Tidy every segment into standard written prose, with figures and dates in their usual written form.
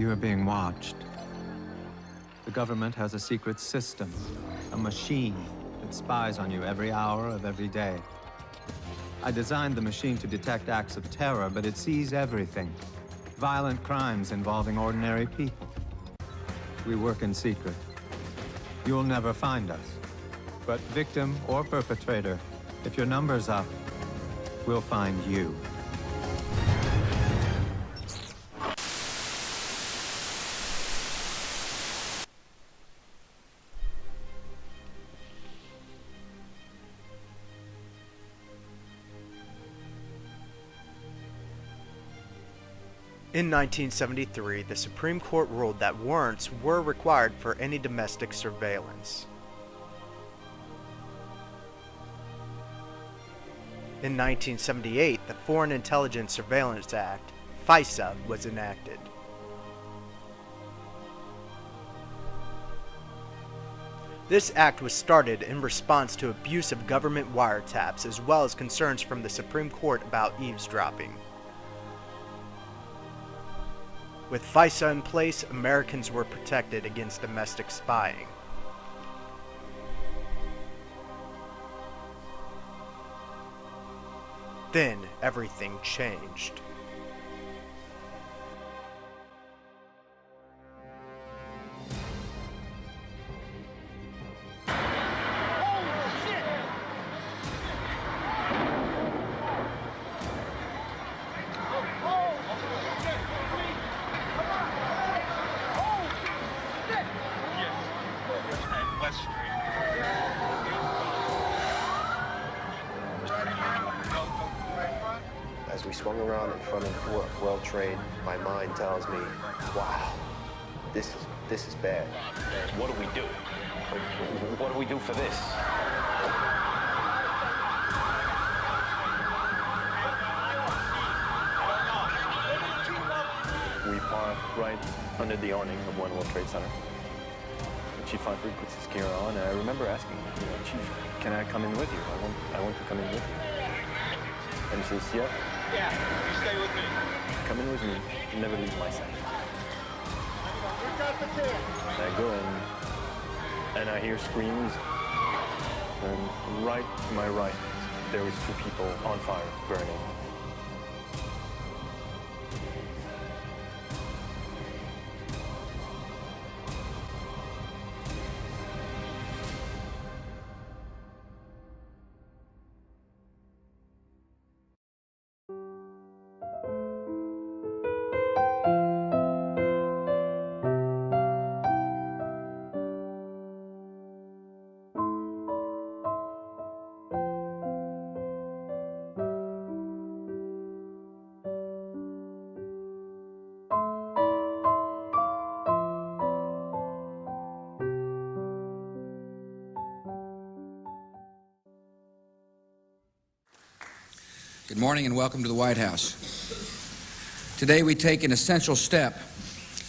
You are being watched. The government has a secret system, a machine that spies on you every hour of every day. I designed the machine to detect acts of terror, but it sees everything. Violent crimes involving ordinary people. We work in secret. You'll never find us. But victim or perpetrator, if your number's up, we'll find you. In 1973, the Supreme Court ruled that warrants were required for any domestic surveillance. In 1978, the Foreign Intelligence Surveillance Act, FISA, was enacted. This act was started in response to abuse of government wiretaps as well as concerns from the Supreme Court about eavesdropping. With FISA in place, Americans were protected against domestic spying. Then, everything changed. As we swung around in front of World Trade, my mind tells me, wow, this is bad. What do we do? What do we do for this? We park right under the awning of One World Trade Center. Chief Humphrey puts his gear on, and I remember asking, Chief, can I come in with you? I want to come in with you. And he says, yeah. Yeah, you stay with me. Come in with me, never leave my side. And I go in, and I hear screams, and right to my right, there was two people on fire, burning. Good morning and welcome to the White House. Today we take an essential step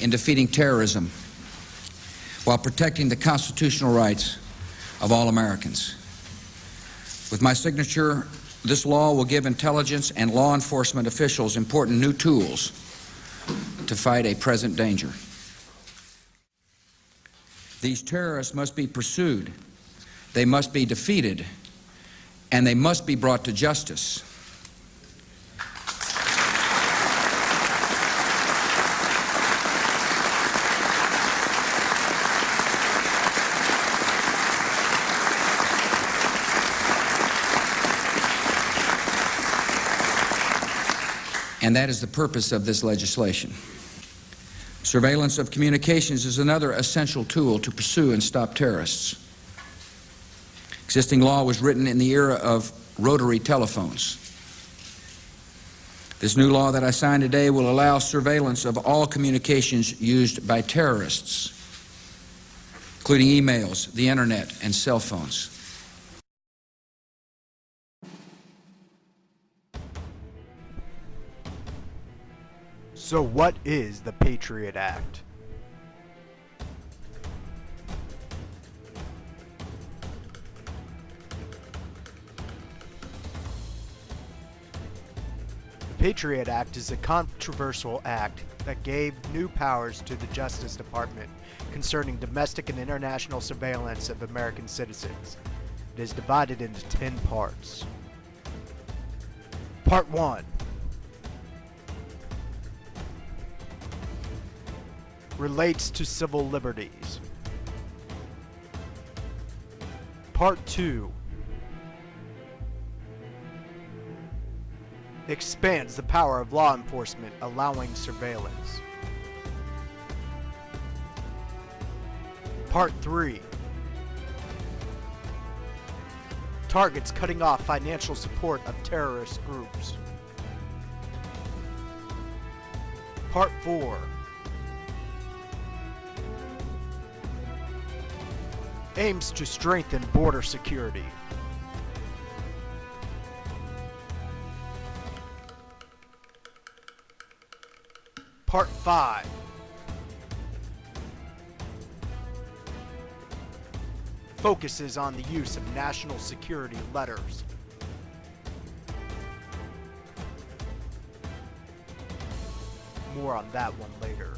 in defeating terrorism while protecting the constitutional rights of all Americans. With my signature, this law will give intelligence and law enforcement officials important new tools to fight a present danger. These terrorists must be pursued, they must be defeated, and they must be brought to justice. And that is the purpose of this legislation. Surveillance of communications is another essential tool to pursue and stop terrorists. Existing law was written in the era of rotary telephones. This new law that I signed today will allow surveillance of all communications used by terrorists, including emails, the internet, and cell phones. So what is the Patriot Act? The Patriot Act is a controversial act that gave new powers to the Justice Department concerning domestic and international surveillance of American citizens. It is divided into 10 parts. Part 1. Relates to civil liberties. Part 2. Expands the power of law enforcement, allowing surveillance. Part 3. Targets cutting off financial support of terrorist groups. Part 4. Aims to strengthen border security. Part 5. Focuses on the use of national security letters. More on that one later.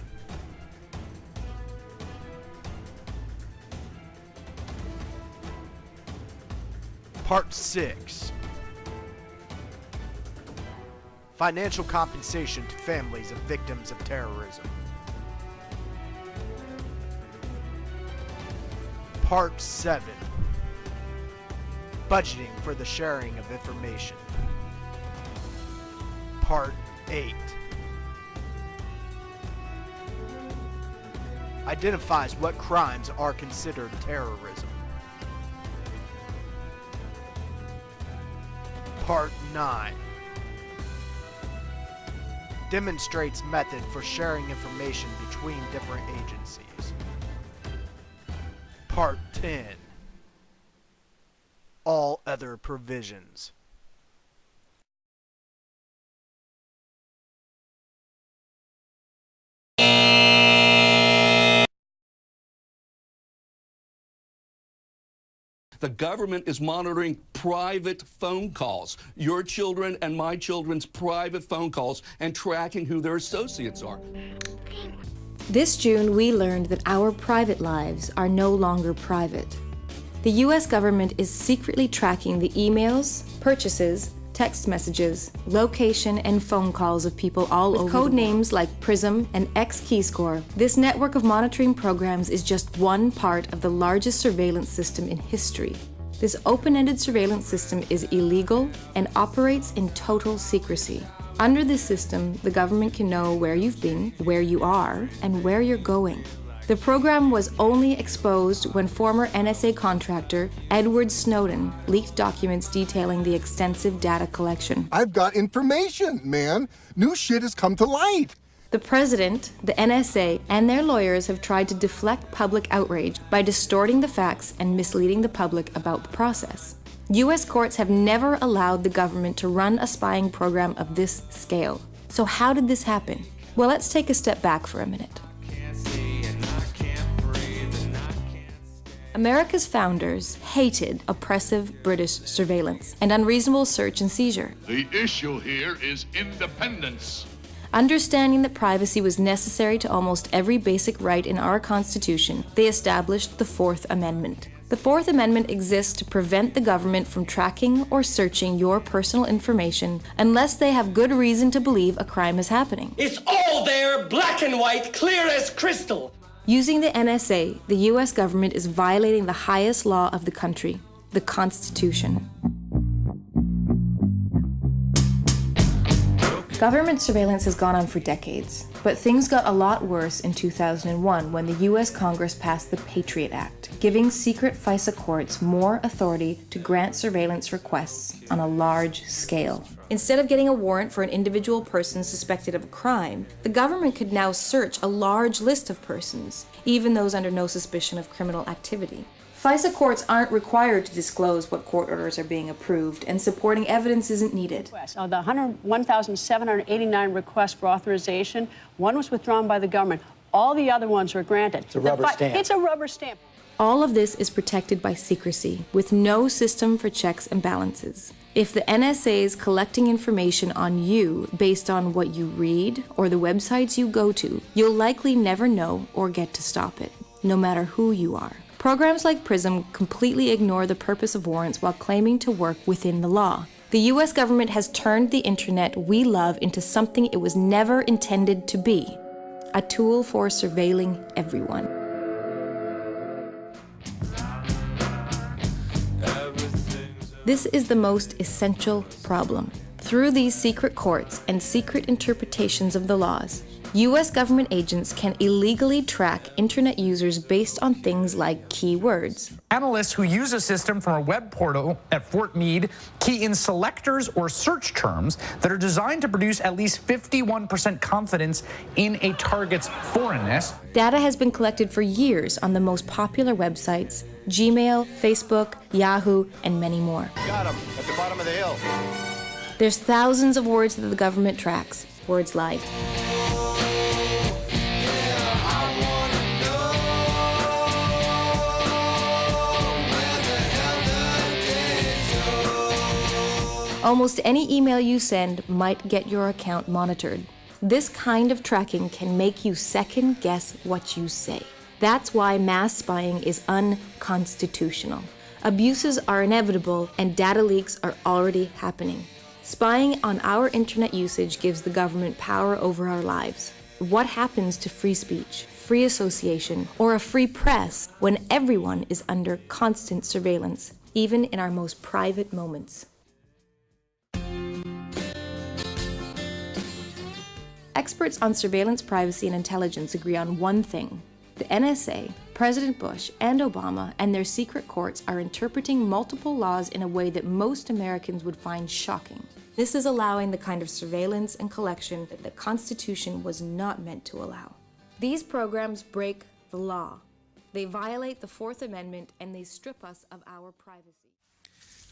Part 6. Financial compensation to families of victims of terrorism. Part 7. Budgeting for the sharing of information. Part 8. Identifies what crimes are considered terrorism. Part 9. Demonstrates method for sharing information between different agencies. Part 10. All other provisions. The government is monitoring private phone calls, your children and my children's private phone calls, and tracking who their associates are. This June, we learned that our private lives are no longer private. The U.S. government is secretly tracking the emails, purchases, text messages, location, and phone calls of people all over. With code names like PRISM and X-Keyscore, this network of monitoring programs is just one part of the largest surveillance system in history. This open-ended surveillance system is illegal and operates in total secrecy. Under this system, the government can know where you've been, where you are, and where you're going. The program was only exposed when former NSA contractor Edward Snowden leaked documents detailing the extensive data collection. I've got information, man. New shit has come to light. The president, the NSA, and their lawyers have tried to deflect public outrage by distorting the facts and misleading the public about the process. U.S. courts have never allowed the government to run a spying program of this scale. So how did this happen? Well, let's take a step back for a minute. America's founders hated oppressive British surveillance and unreasonable search and seizure. The issue here is independence. Understanding that privacy was necessary to almost every basic right in our Constitution, they established the Fourth Amendment. The Fourth Amendment exists to prevent the government from tracking or searching your personal information unless they have good reason to believe a crime is happening. It's all there, black and white, clear as crystal. Using the NSA, the U.S. government is violating the highest law of the country, the Constitution. Government surveillance has gone on for decades, but things got a lot worse in 2001 when the U.S. Congress passed the Patriot Act, giving secret FISA courts more authority to grant surveillance requests on a large scale. Instead of getting a warrant for an individual person suspected of a crime, the government could now search a large list of persons, even those under no suspicion of criminal activity. FISA courts aren't required to disclose what court orders are being approved, and supporting evidence isn't needed. Of the 1,789 requests for authorization, one was withdrawn by the government. All the other ones were granted. It's a rubber stamp. It's a rubber stamp. All of this is protected by secrecy, with no system for checks and balances. If the NSA is collecting information on you based on what you read or the websites you go to, you'll likely never know or get to stop it, no matter who you are. Programs like PRISM completely ignore the purpose of warrants while claiming to work within the law. The US government has turned the internet we love into something it was never intended to be, a tool for surveilling everyone. This is the most essential problem. Through these secret courts and secret interpretations of the laws, U.S. government agents can illegally track internet users based on things like keywords. Analysts who use a system from a web portal at Fort Meade key in selectors or search terms that are designed to produce at least 51% confidence in a target's foreignness. Data has been collected for years on the most popular websites, Gmail, Facebook, Yahoo, and many more. Got him at the bottom of the hill. There's thousands of words that the government tracks. Words like almost any email you send might get your account monitored. This kind of tracking can make you second guess what you say. That's why mass spying is unconstitutional. Abuses are inevitable and data leaks are already happening. Spying on our internet usage gives the government power over our lives. What happens to free speech, free association, or a free press when everyone is under constant surveillance, even in our most private moments? Experts on surveillance, privacy, and intelligence agree on one thing. The NSA, President Bush, and Obama and their secret courts are interpreting multiple laws in a way that most Americans would find shocking. This is allowing the kind of surveillance and collection that the Constitution was not meant to allow. These programs break the law. They violate the Fourth Amendment and they strip us of our privacy.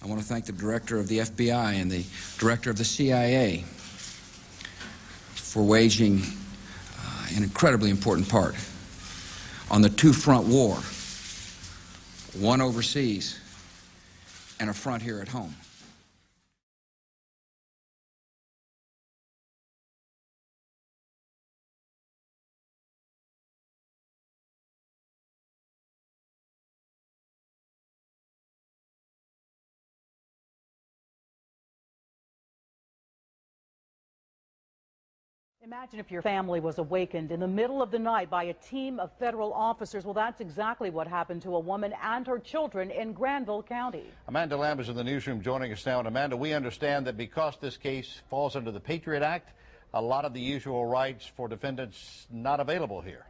I want to thank the director of the FBI and the director of the CIA for waging an incredibly important part on the two-front war, one overseas and a front here at home. Imagine if your family was awakened in the middle of the night by a team of federal officers. Well, that's exactly what happened to a woman and her children in Granville County. Amanda Lamb is in the newsroom joining us now. And Amanda, we understand that because this case falls under the Patriot Act, a lot of the usual rights for defendants not available here.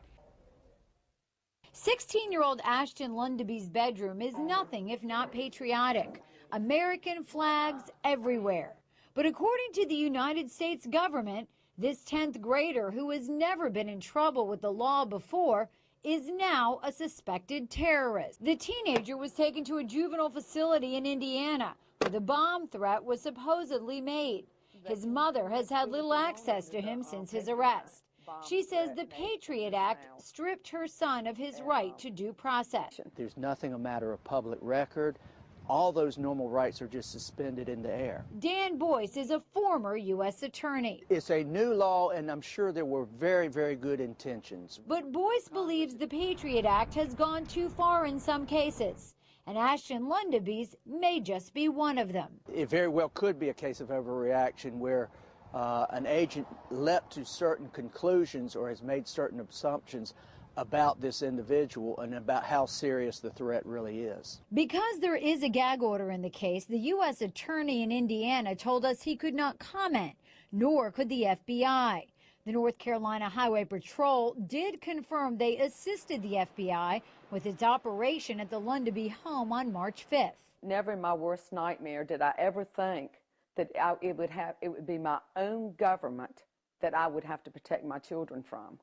16-year-old Ashton Lundeby's bedroom is nothing if not patriotic. American flags everywhere. But according to the United States government, this 10th grader, who has never been in trouble with the law before, is now a suspected terrorist. The teenager was taken to a juvenile facility in Indiana, where the bomb threat was supposedly made. His mother has had little access to him since his arrest. She says the Patriot Act stripped her son of his right to due process. There's nothing a matter of public record. All those normal rights are just suspended in the air. Dan Boyce is a former U.S. attorney. It's a new law, and I'm sure there were very, very good intentions. But Boyce believes the Patriot Act has gone too far in some cases, and Ashton Lundeby's may just be one of them. It very well could be a case of overreaction where an agent leapt to certain conclusions or has made certain assumptions about this individual and about how serious the threat really is. Because there is a gag order in the case, the U.S. attorney in Indiana told us he could not comment, nor could the FBI. The North Carolina Highway Patrol did confirm they assisted the FBI with its operation at the Lundeby home on March 5th. Never in my worst nightmare did I ever think that it would be my own government that I would have to protect my children from.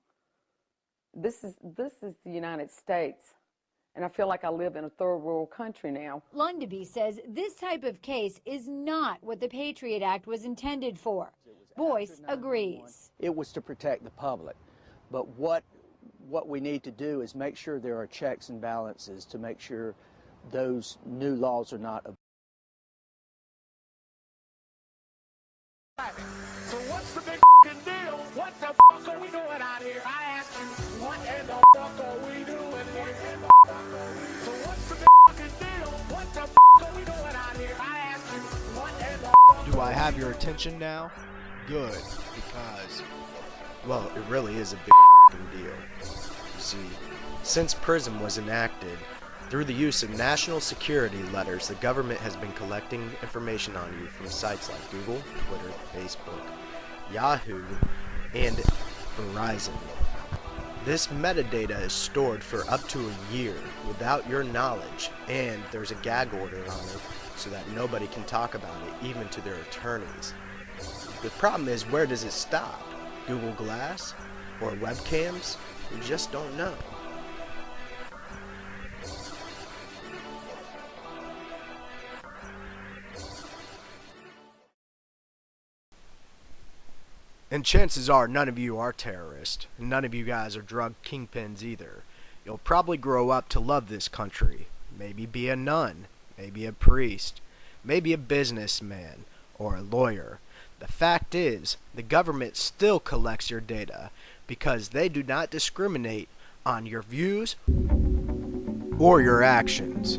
This is the United States, and I feel like I live in a third world country now. Lundeby says this type of case is not what the Patriot Act was intended for. Boyce agrees. It was to protect the public, but what what we need to do is make sure there are checks and balances to make sure those new laws are not. So what's the big deal? What the are we doing out here? I ask you, what in the are we doing here? So what's the big deal? What the are we doing out here? I ask you, what in the Do I have your attention now? Good, because, well, it really is a big deal. You see, since PRISM was enacted, through the use of national security letters, the government has been collecting information on you from sites like Google, Twitter, Facebook, Yahoo, and Verizon. This metadata is stored for up to a year without your knowledge, and there's a gag order on it so that nobody can talk about it, even to their attorneys. The problem is, where does it stop? Google Glass? Or webcams? We just don't know. And chances are none of you are terrorists. None of you guys are drug kingpins either. You'll probably grow up to love this country. Maybe be a nun. Maybe a priest. Maybe a businessman. Or a lawyer. The fact is, the government still collects your data because they do not discriminate on your views or your actions.